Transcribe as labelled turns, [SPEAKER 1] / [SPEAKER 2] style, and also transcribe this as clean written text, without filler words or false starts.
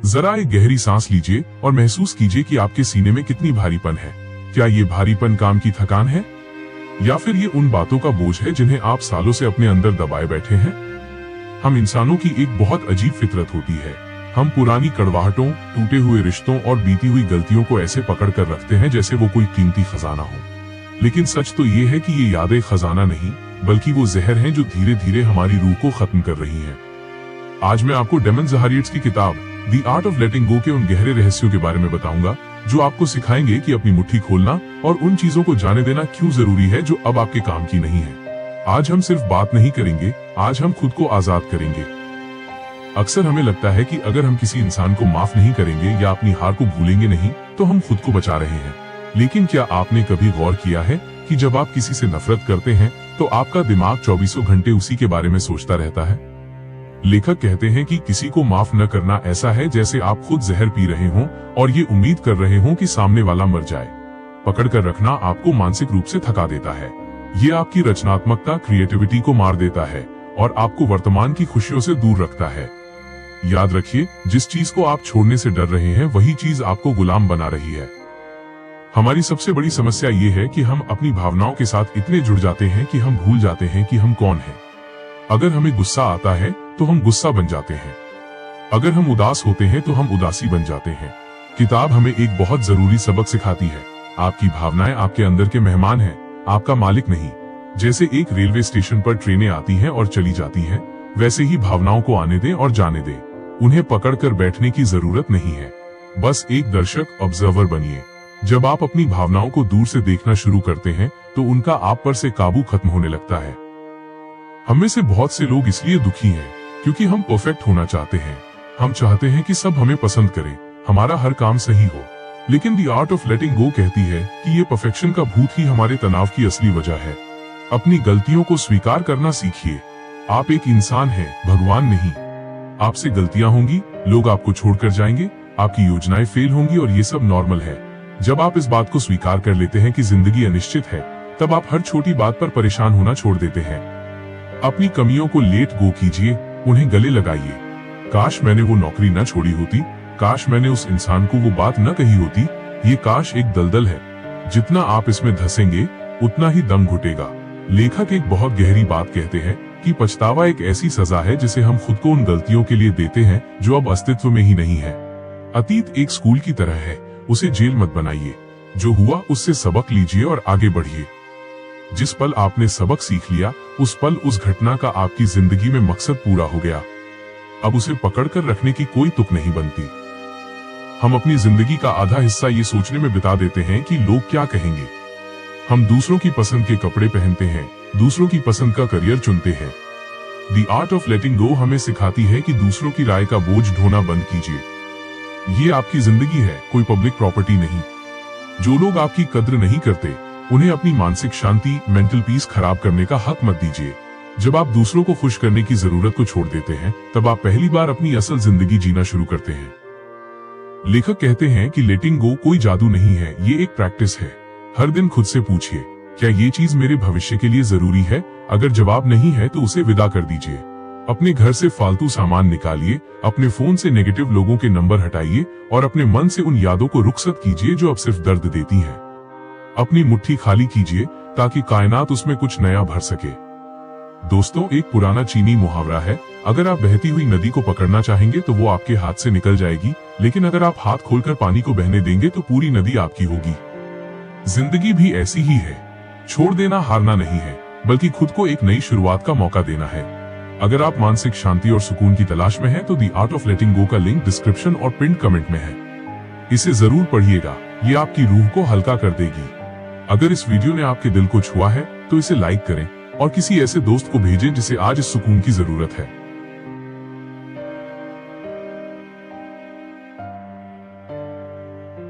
[SPEAKER 1] जरा एक गहरी सांस लीजिए और महसूस कीजिए कि आपके सीने में कितनी भारीपन है। क्या ये भारीपन काम की थकान है या फिर ये उन बातों का बोझ है जिन्हें आप सालों से अपने अंदर दबाए बैठे हैं? हम इंसानों की एक बहुत अजीब फितरत होती है। हम पुरानी कड़वाहटों, टूटे हुए रिश्तों और बीती हुई गलतियों को ऐसे पकड़ कर रखते हैं जैसे वो कोई कीमती खजाना हो। लेकिन सच तो ये है कि ये यादें खजाना नहीं, बल्कि वो जहर हैं जो धीरे धीरे हमारी रूह को खत्म कर रही हैं। आज मैं आपको डेमन ज़हारिएट्स की किताब द आर्ट ऑफ लेटिंग गो के उन गहरे रहस्यों के बारे में बताऊंगा जो आपको सिखाएंगे कि अपनी मुट्ठी खोलना और उन चीजों को जाने देना क्यों जरूरी है जो अब आपके काम की नहीं है। आज हम सिर्फ बात नहीं करेंगे, आज हम खुद को आजाद करेंगे। अक्सर हमें लगता है कि अगर हम किसी इंसान को माफ नहीं करेंगे या अपनी हार को भूलेंगे नहीं तो हम खुद को बचा रहे हैं। लेकिन क्या आपने कभी गौर किया है कि जब आप किसी से नफरत करते हैं तो आपका दिमाग 24 घंटे उसी के बारे में सोचता रहता है? लेखक कहते हैं कि किसी को माफ न करना ऐसा है जैसे आप खुद जहर पी रहे हों और ये उम्मीद कर रहे हों कि सामने वाला मर जाए। पकड़ कर रखना आपको मानसिक रूप से थका देता है। ये आपकी रचनात्मकता, क्रिएटिविटी को मार देता है और आपको वर्तमान की खुशियों से दूर रखता है। याद रखिए, जिस चीज को आप छोड़ने से डर रहे हैं वही चीज आपको गुलाम बना रही है। हमारी सबसे बड़ी समस्या ये है कि हम अपनी भावनाओं के साथ इतने जुड़ जाते हैं कि हम भूल जाते हैं कि हम कौन हैं। अगर हमें गुस्सा आता है तो हम गुस्सा बन जाते हैं। अगर हम उदास होते हैं तो हम उदासी बन जाते हैं। किताब हमें एक बहुत जरूरी सबक सिखाती है। आपकी भावनाएं आपके अंदर के मेहमान हैं, आपका मालिक नहीं। जैसे एक रेलवे स्टेशन पर ट्रेनें आती हैं और चली जाती हैं, वैसे ही भावनाओं को आने दें और जाने दें। उन्हें पकड़कर बैठने की जरूरत नहीं है। बस एक दर्शक, ऑब्जर्वर बनिए। जब आप अपनी भावनाओं को दूर से देखना शुरू करते हैं तो उनका आप पर से काबू खत्म होने लगता है। हम में से बहुत से लोग इसलिए दुखी हैं क्योंकि हम परफेक्ट होना चाहते हैं। हम चाहते हैं कि सब हमें पसंद करें, हमारा हर काम सही हो। लेकिन द आर्ट ऑफ लेटिंग गो कहती है कि ये परफेक्शन का भूत ही हमारे तनाव की असली वजह है। अपनी गलतियों को स्वीकार करना सीखिए। आप एक इंसान हैं, भगवान नहीं। आपसे गलतियां होंगी, लोग आपको छोड़कर जाएंगे, आपकी योजनाएं फेल होंगी और ये सब नॉर्मल है। जब आप इस बात को स्वीकार कर लेते हैं कि जिंदगी अनिश्चित है, तब आप हर छोटी बात पर परेशान होना छोड़ देते हैं। अपनी कमियों को लेट गो कीजिए, उन्हें गले लगाइए। काश मैंने वो नौकरी न छोड़ी होती, काश मैंने उस इंसान को वो बात न कही होती। ये काश एक दलदल है, जितना आप इसमें धंसेंगे उतना ही दम घुटेगा। लेखक एक बहुत गहरी बात कहते हैं कि पछतावा एक ऐसी सजा है जिसे हम खुद को उन गलतियों के लिए देते हैं जो अब अस्तित्व में ही नहीं है। अतीत एक स्कूल की तरह है, उसे जेल मत बनाइए। जो हुआ उससे सबक लीजिए और आगे बढ़िए। जिस पल आपने सबक सीख लिया, उस पल, उस घटना का आपकी जिंदगी में मकसद पूरा हो गया। अब उसे पकड़कर रखने की कोई तुक नहीं बनती। हम अपनी जिंदगी का आधा हिस्सा ये सोचने में बिता देते हैं कि लोग क्या कहेंगे। हम दूसरों की पसंद के कपड़े पहनते हैं, दूसरों की पसंद का करियर चुनते हैं। द आर्ट ऑफ लेटिंग गो हमें सिखाती है कि दूसरों की राय का बोझ ढोना बंद कीजिए। ये आपकी जिंदगी है, कोई पब्लिक प्रॉपर्टी नहीं। जो लोग आपकी कद्र नहीं करते, उन्हें अपनी मानसिक शांति, मेंटल पीस खराब करने का हक मत दीजिए। जब आप दूसरों को खुश करने की जरूरत को छोड़ देते हैं, तब आप पहली बार अपनी असल जिंदगी जीना शुरू करते हैं। लेखक कहते हैं कि लेटिंग गो कोई जादू नहीं है, ये एक प्रैक्टिस है। हर दिन खुद से पूछिए, क्या ये चीज मेरे भविष्य के लिए जरूरी है? अगर जवाब नहीं है तो उसे विदा कर दीजिए। अपने घर से फालतू सामान निकालिए, अपने फोन से नेगेटिव लोगों के नंबर हटाइए और अपने मन से उन यादों को रुखसत कीजिए जो अब सिर्फ दर्द देती हैं। अपनी मुट्ठी खाली कीजिए ताकि कायनात उसमें कुछ नया भर सके। दोस्तों, एक पुराना चीनी मुहावरा है, अगर आप बहती हुई नदी को पकड़ना चाहेंगे तो वो आपके हाथ से निकल जाएगी, लेकिन अगर आप हाथ खोलकर पानी को बहने देंगे तो पूरी नदी आपकी होगी। जिंदगी भी ऐसी ही है। छोड़ देना हारना नहीं है, बल्कि खुद को एक नई शुरुआत का मौका देना है। अगर आप मानसिक शांति और सुकून की तलाश में हैं, तो द आर्ट ऑफ लेटिंग गो का लिंक डिस्क्रिप्शन और पिन कमेंट में है। इसे जरूर पढ़िएगा, ये आपकी रूह को हल्का कर देगी। अगर इस वीडियो ने आपके दिल को छुआ है तो इसे लाइक करें और किसी ऐसे दोस्त को भेजें जिसे आज इस सुकून की जरूरत है।